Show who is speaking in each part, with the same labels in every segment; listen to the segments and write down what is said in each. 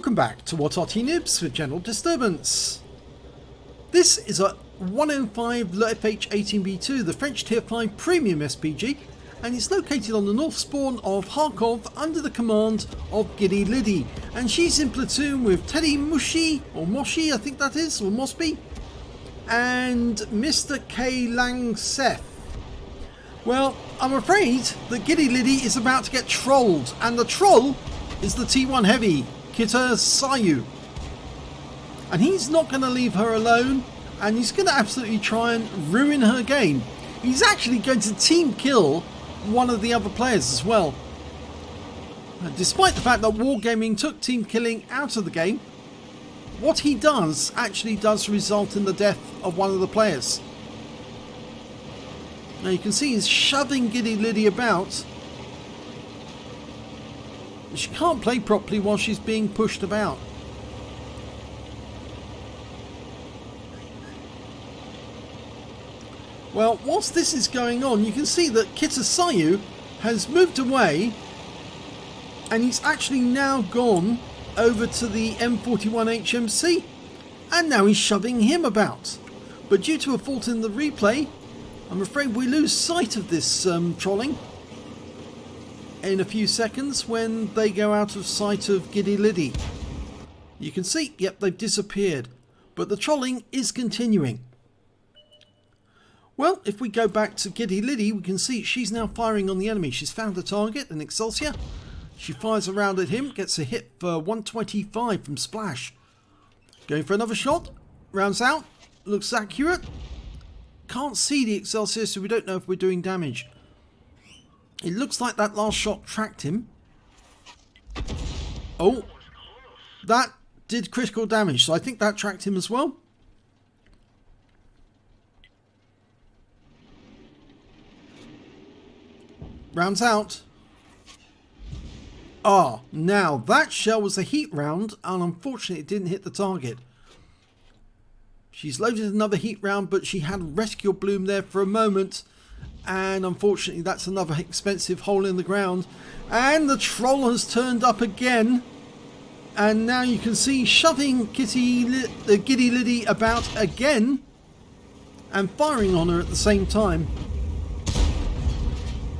Speaker 1: Welcome back to What Arty Noobs for General Disturbance. This is a 105 FH18B2, the French Tier 5 Premium SPG, and it's located on the north spawn of Kharkov under the command of giddyliddy, and she's in platoon with Teddy Mushi, or Moshi I think that is, or Mosby, and Mr. K. Lang Seth. Well, I'm afraid that giddyliddy is about to get trolled, and the troll is the T1 Heavy, Kitasyo. And he's not going to leave her alone, and he's going to absolutely try and ruin her game. He's actually going to team kill one of the other players as well. Despite the fact that Wargaming took team killing out of the game, what he does actually does result in the death of one of the players. Now you can see he's shoving giddyliddy about. She can't play properly while she's being pushed about. Well, whilst this is going on, you can see that Kitasyo has moved away, and he's actually now gone over to the M41 HMC, and now he's shoving him about. But due to a fault in the replay, I'm afraid we lose sight of this trolling in a few seconds when they go out of sight of giddyliddy. You can see, yep, they've disappeared, but the trolling is continuing. Well, if we go back to giddyliddy, we can see she's now firing on the enemy. She's found a target, an Excelsior. She fires around at him, gets a hit for 125 from Splash. Going for another shot, rounds out, looks accurate. Can't see the Excelsior, so we don't know if we're doing damage. It looks like that last shot tracked him. Oh, that did critical damage, so I think that tracked him as well. Rounds out. Ah, now that shell was a heat round, and unfortunately it didn't hit the target. She's loaded another heat round, but she had rescue bloom there for a moment, and unfortunately that's another expensive hole in the ground. And the troll has turned up again, and now you can see shoving giddyliddy about again and firing on her at the same time.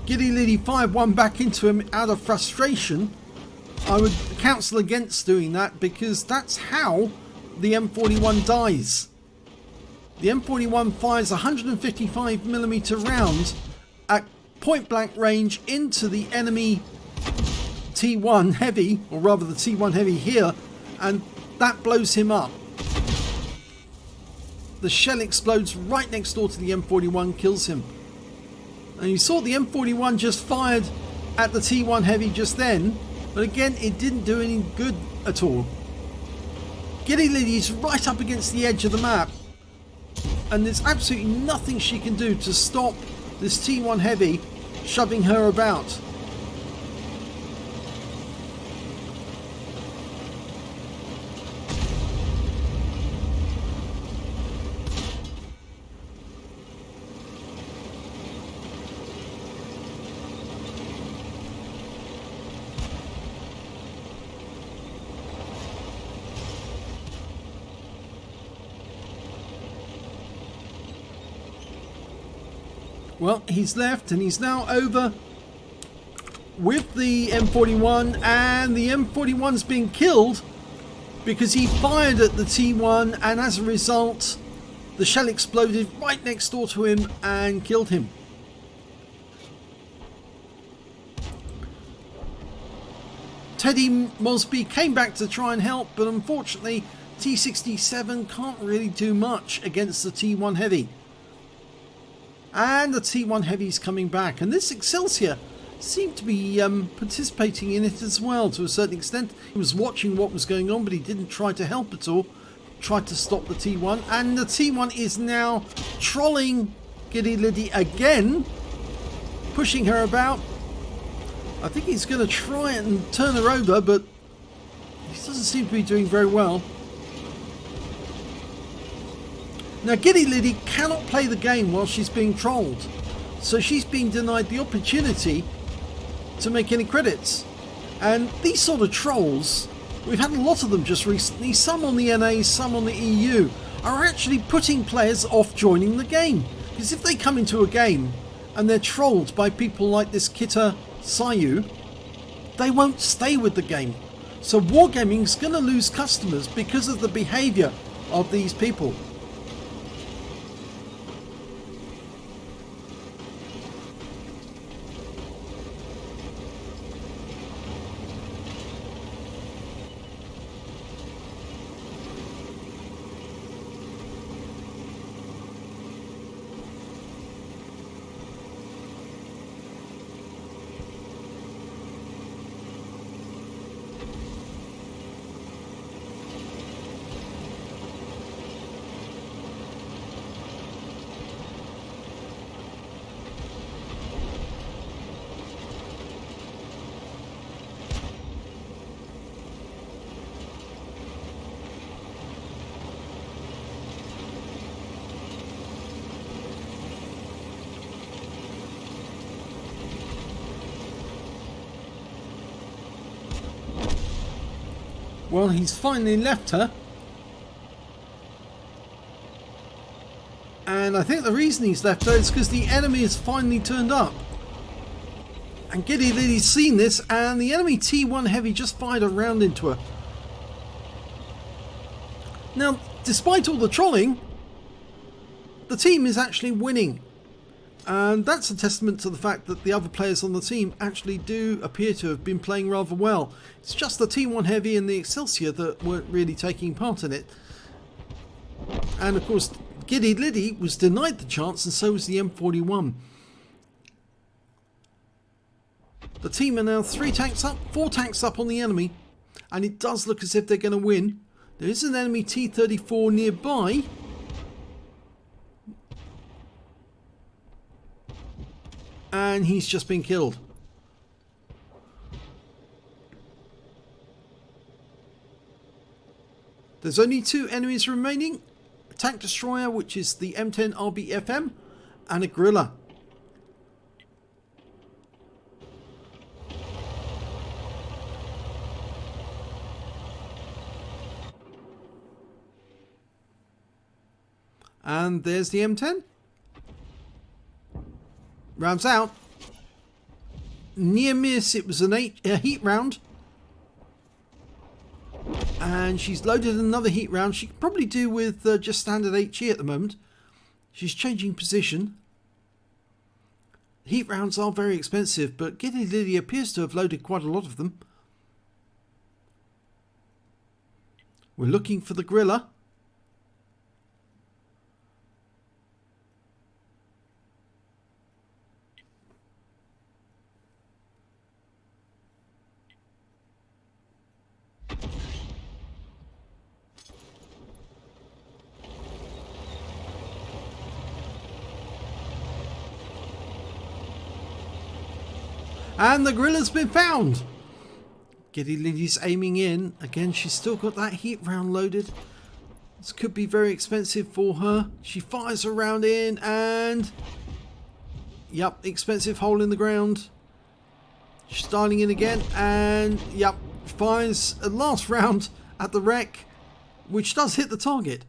Speaker 1: Giddyliddy fired one back into him out of frustration. I would counsel against doing that, because that's how the M41 dies. The M41 fires a 155mm round at point blank range into the enemy T1 Heavy, or rather the T1 Heavy here, and that blows him up. The shell explodes right next door to the M41, kills him. And you saw the M41 just fired at the T1 Heavy just then, but again it didn't do any good at all. Giddyliddy's right up against the edge of the map, and there's absolutely nothing she can do to stop this T1 Heavy shoving her about. Well, he's left, and he's now over with the M41, and the M41's been killed because he fired at the T1, and as a result the shell exploded right next door to him and killed him. Teddy Mosby came back to try and help, but unfortunately T67 can't really do much against the T1 Heavy. And the T1 Heavy's coming back, and this Excelsior seemed to be participating in it as well to a certain extent. He was watching what was going on, but he didn't try to help at all. Tried to stop the T1, and the T1 is now trolling giddyliddy again, pushing her about. I think he's going to try and turn her over, but he doesn't seem to be doing very well. Now giddyliddy cannot play the game while she's being trolled, so she's being denied the opportunity to make any credits. And these sort of trolls We've had a lot of them just recently, some on the NA, some on the EU, are actually putting players off joining the game. Because if they come into a game and they're trolled by people like this Kitasyo, they won't stay with the game. So Wargaming's going to lose customers because of the behaviour of these people. Well, he's finally left her. And I think the reason he's left her is because the enemy has finally turned up. And giddyliddy's seen this, and the enemy T1 Heavy just fired a round into her. Now, despite all the trolling, the team is actually winning. And that's a testament to the fact that the other players on the team actually do appear to have been playing rather well. It's just the T1 Heavy and the Excelsior that weren't really taking part in it. And of course, giddyliddy was denied the chance, and so was the M41. The team are now 3 tanks up, 4 tanks up on the enemy, and it does look as if they're going to win. There is an enemy T34 nearby. And he's just been killed. There's only 2 enemies remaining. A tank destroyer, which is the M10 RBFM, and a gorilla. And there's the M10. Rounds out. Near miss, it was a heat round. And she's loaded another heat round. She could probably do with just standard HE at the moment. She's changing position. Heat rounds are very expensive, but giddyliddy appears to have loaded quite a lot of them. We're looking for the gorilla. And the gorilla's been found. Giddyliddy's aiming in. Again, she's still got that heat round loaded. This could be very expensive for her. She fires a round in and... Yep, expensive hole in the ground. She's dialing in again and... Yep, fires a last round at the wreck, which does hit the target.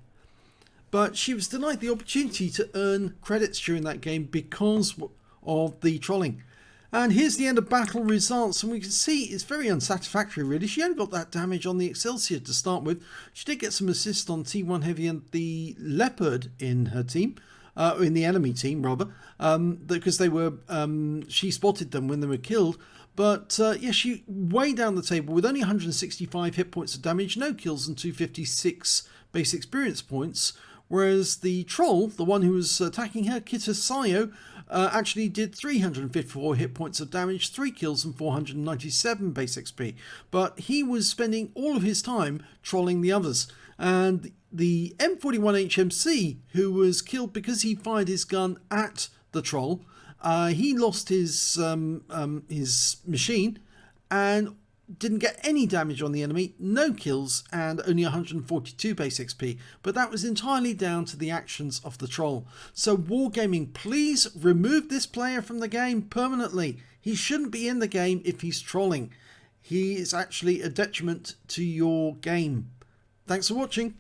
Speaker 1: But she was denied the opportunity to earn credits during that game because of the trolling. And here's the end of battle results, and we can see it's very unsatisfactory really. She only got that damage on the Excelsior to start with. She did get some assist on T1 Heavy and the Leopard in her team, in the enemy team rather, because they were, she spotted them when they were killed. But yeah, she way down the table with only 165 hit points of damage, no kills and 256 base experience points. Whereas the troll, the one who was attacking her, Kitasyo, actually did 354 hit points of damage, 3 kills and 497 base XP. But he was spending all of his time trolling the others. And the M41 HMC, who was killed because he fired his gun at the troll, he lost his machine and didn't get any damage on the enemy, no kills and only 142 base XP, but that was entirely down to the actions of the troll. So Wargaming, please remove this player from the game permanently. He shouldn't be in the game if he's trolling. he is actually a detriment to your game. Thanks for watching.